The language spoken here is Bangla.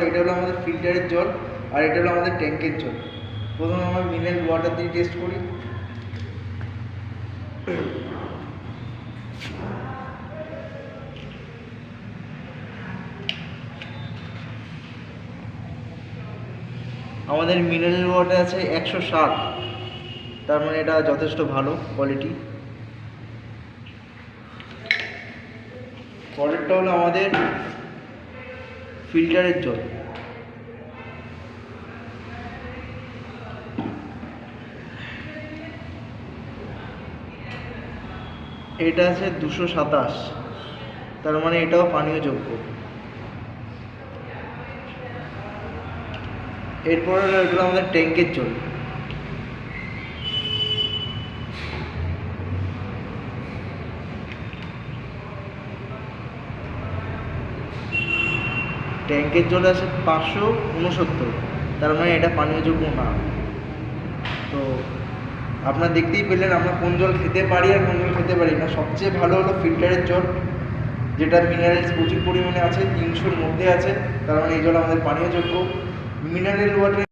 এটা হলো আমাদের ফিল্টারের জল আর এটা হলো আমাদের ট্যাঙ্কের জল। প্রথমে আমরা মিনারেল ওয়াটার দিয়ে টেস্ট করি। আমাদের মিনারেল ওয়াটার আছে 160, তার মানে এটা যথেষ্ট ভালো কোয়ালিটি। পরেরটা হলো আমাদের ফিল্টারের জল। এটা আছে 227, তার মানে এটাও পানীয় যোগ্য। এরপরে এগুলো আমাদের ট্যাঙ্কের জল। ট্যাঙ্কের জল আছে 569, তার মানে এটা পানীয়যোগ্য না। তো আপনারা দেখতেই পেলেন আমরা কোন জল খেতে পারি আর কোন জল খেতে পারি না। সবচেয়ে ভালো হলো ফিল্টারের জল, যেটা মিনারেলস প্রচুর পরিমাণে আছে, 300-র মধ্যে আছে, তার মানে এই জল আমাদের পানীয়যোগ্য। Mineral water